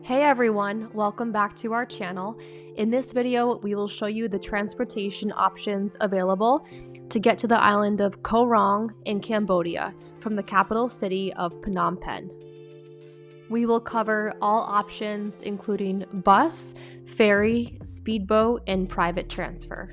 Hey everyone, welcome back to our channel. In this video, we will show you the transportation options available to get to the island of Koh Rong in Cambodia from the capital city of Phnom Penh. We will cover all options including bus, ferry, speedboat, and private transfer.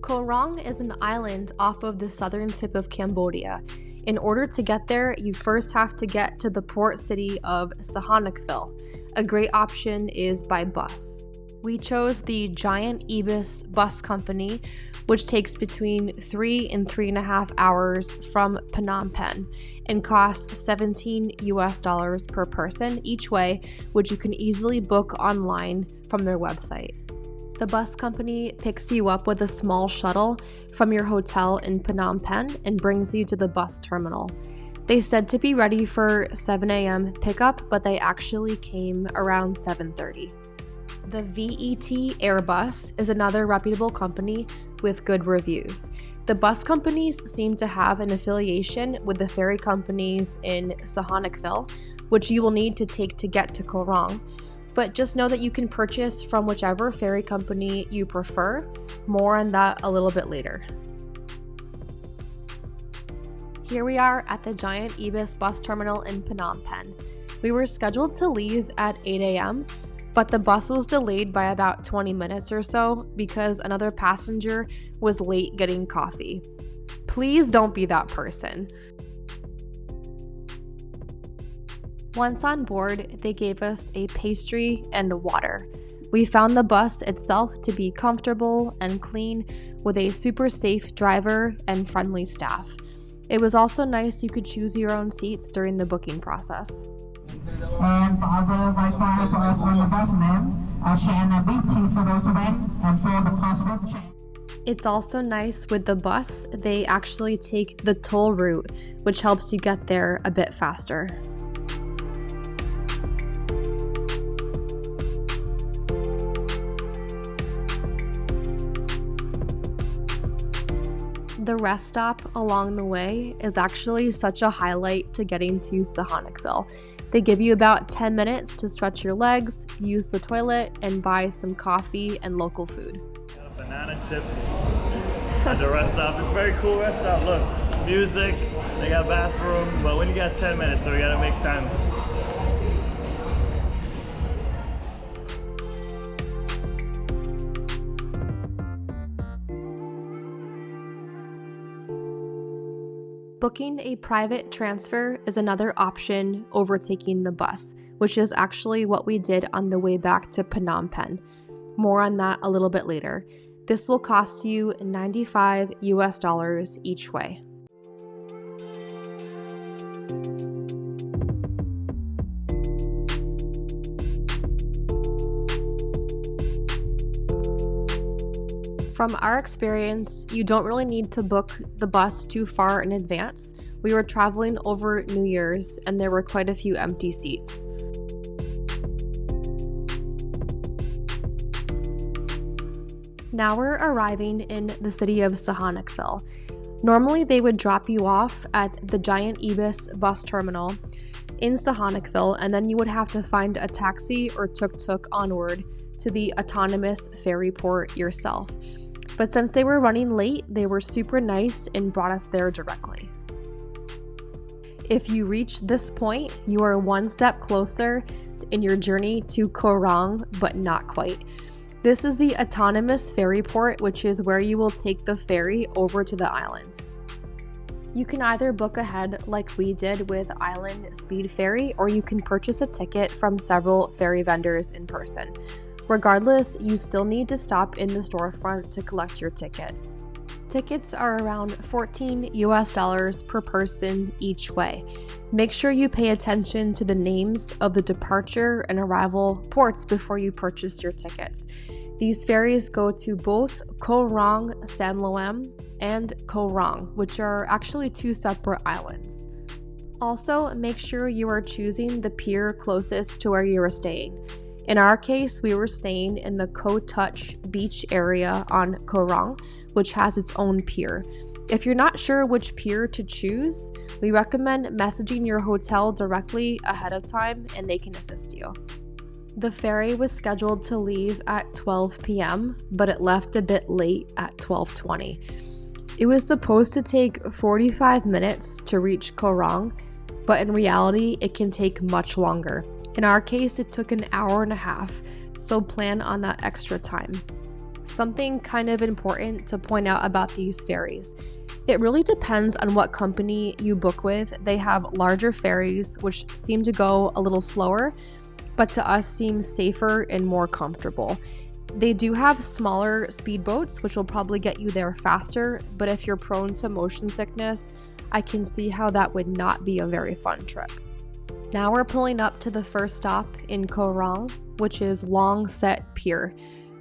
Koh Rong is an island off of the southern tip of Cambodia. In order to get there, you first have to get to the port city of Sihanoukville. A great option is by bus. We chose the Giant Ibis bus company, which takes between 3 and 3.5 hours from Phnom Penh and costs $17 per person each way, which you can easily book online from their website. The bus company picks you up with a small shuttle from your hotel in Phnom Penh and brings you to the bus terminal. They said to be ready for 7 a.m. pickup, but they actually came around 7:30. The VET Airbus is another reputable company with good reviews. The bus companies seem to have an affiliation with the ferry companies in Sihanoukville, which you will need to take to get to Koh Rong. But just know that you can purchase from whichever ferry company you prefer. More on that a little bit later. Here we are at the Giant Ibis bus terminal in Phnom Penh. We were scheduled to leave at 8 a.m., but the bus was delayed by about 20 minutes or so because another passenger was late getting coffee. Please don't be that person. Once on board, they gave us a pastry and water. We found the bus itself to be comfortable and clean with a super safe driver and friendly staff. It was also nice you could choose your own seats during the booking process. And for our Wi-Fi for us on the bus name, Shana BT07 and for the possible change. It's also nice with the bus, they actually take the toll route, which helps you get there a bit faster. The rest stop along the way is actually such a highlight to getting to Sihanoukville. They give you about 10 minutes to stretch your legs, use the toilet, and buy some coffee and local food. Banana chips at the rest stop. It's a very cool rest stop. Look, music, they got a bathroom, but when you got 10 minutes, so we gotta make time. Booking a private transfer is another option over taking the bus, which is actually what we did on the way back to Phnom Penh. More on that a little bit later. This will cost you $95 each way. From our experience, you don't really need to book the bus too far in advance. We were traveling over New Year's and there were quite a few empty seats. Now we're arriving in the city of Sihanoukville. Normally they would drop you off at the Giant Ibis bus terminal in Sihanoukville, and then you would have to find a taxi or tuk-tuk onward to the autonomous ferry port yourself. But since they were running late, they were super nice and brought us there directly. If you reach this point, you are one step closer in your journey to Koh Rong, but not quite. This is the autonomous ferry port, which is where you will take the ferry over to the island. You can either book ahead like we did with Island Speed Ferry, or you can purchase a ticket from several ferry vendors in person. Regardless, you still need to stop in the storefront to collect your ticket. Tickets are around $14 per person each way. Make sure you pay attention to the names of the departure and arrival ports before you purchase your tickets. These ferries go to both Koh Rong San Loem and Koh Rong, which are actually two separate islands. Also, make sure you are choosing the pier closest to where you are staying. In our case, we were staying in the Koh Touch beach area on Koh Rong, which has its own pier. If you're not sure which pier to choose, we recommend messaging your hotel directly ahead of time and they can assist you. The ferry was scheduled to leave at 12 p.m., but it left a bit late at 12:20. It was supposed to take 45 minutes to reach Koh Rong, but in reality, it can take much longer. In our case, it took an hour and a half, so plan on that extra time. Something kind of important to point out about these ferries. It really depends on what company you book with. They have larger ferries, which seem to go a little slower, but to us seem safer and more comfortable. They do have smaller speedboats, which will probably get you there faster, but if you're prone to motion sickness, I can see how that would not be a very fun trip. Now we're pulling up to the first stop in Koh Rong, which is Long Set Pier,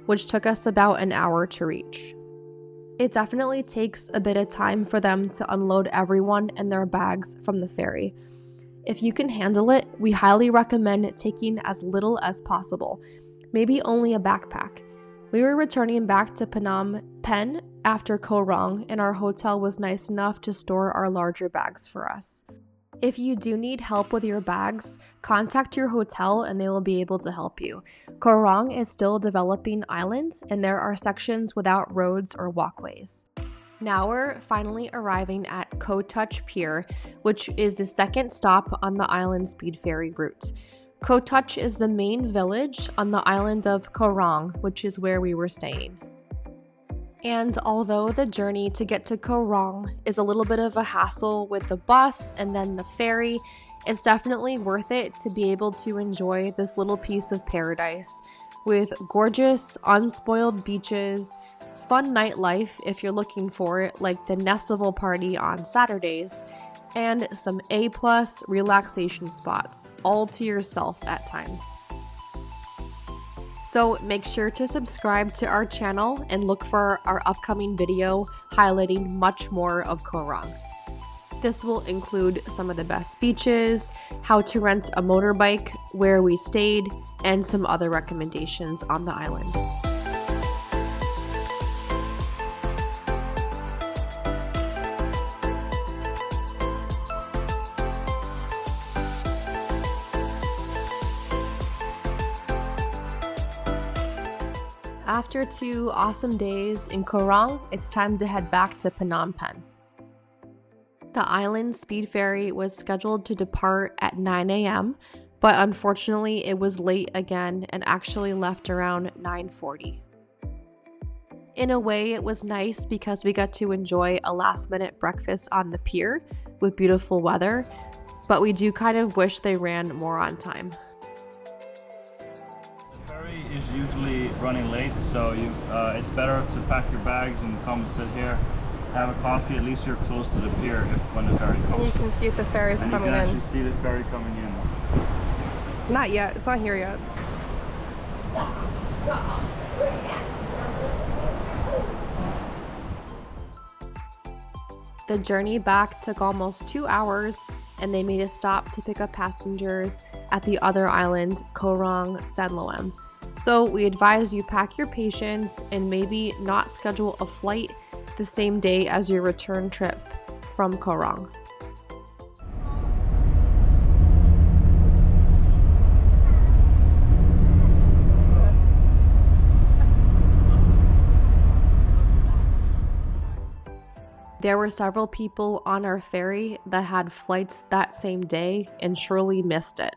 which took us about an hour to reach. It definitely takes a bit of time for them to unload everyone and their bags from the ferry. If you can handle it, we highly recommend taking as little as possible, maybe only a backpack. We were returning back to Phnom Penh after Koh Rong, and our hotel was nice enough to store our larger bags for us. If you do need help with your bags, contact your hotel and they will be able to help you. Koh Rong is still a developing island and there are sections without roads or walkways. Now we're finally arriving at Koh Touch Pier, which is the second stop on the island speed ferry route. Koh Touch is the main village on the island of Koh Rong, which is where we were staying. And although the journey to get to Koh Rong is a little bit of a hassle with the bus and then the ferry, it's definitely worth it to be able to enjoy this little piece of paradise with gorgeous, unspoiled beaches, fun nightlife if you're looking for it, like the Nestival party on Saturdays, and some A+ relaxation spots, all to yourself at times. So make sure to subscribe to our channel and look for our upcoming video highlighting much more of Koh Rong. This will include some of the best beaches, how to rent a motorbike, where we stayed, and some other recommendations on the island. After 2 awesome days in Koh Rong, it's time to head back to Phnom Penh. The island speed ferry was scheduled to depart at 9 a.m., but unfortunately it was late again and actually left around 9:40. In a way, it was nice because we got to enjoy a last-minute breakfast on the pier with beautiful weather, but we do kind of wish they ran more on time. Is usually running late, so it's better to pack your bags and come sit here, have a coffee. At least you're close to the pier when the ferry comes. And you can see if the ferry is coming in. You can actually see the ferry coming in. Not yet. It's not here yet. The journey back took almost 2 hours, and they made a stop to pick up passengers at the other island, Koh Rong San Loem. So we advise you pack your patience and maybe not schedule a flight the same day as your return trip from Koh Rong. There were several people on our ferry that had flights that same day and surely missed it.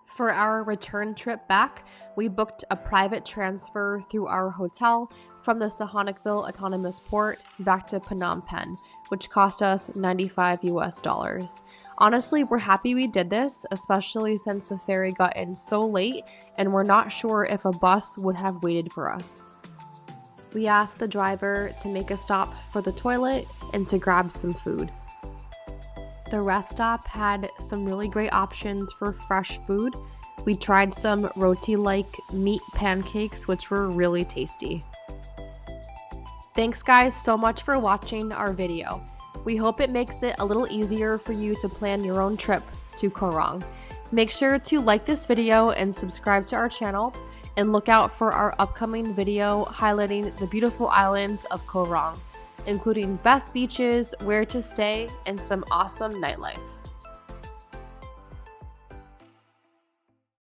For our return trip back, we booked a private transfer through our hotel from the Sihanoukville Autonomous Port back to Phnom Penh, which cost us $95. Honestly, we're happy we did this, especially since the ferry got in so late and we're not sure if a bus would have waited for us. We asked the driver to make a stop for the toilet and to grab some food. The rest stop had some really great options for fresh food. We tried some roti-like meat pancakes, which were really tasty. Thanks guys so much for watching our video. We hope it makes it a little easier for you to plan your own trip to Koh Rong. Make sure to like this video and subscribe to our channel. and look out for our upcoming video highlighting the beautiful islands of Koh Rong, including best beaches, where to stay, and some awesome nightlife.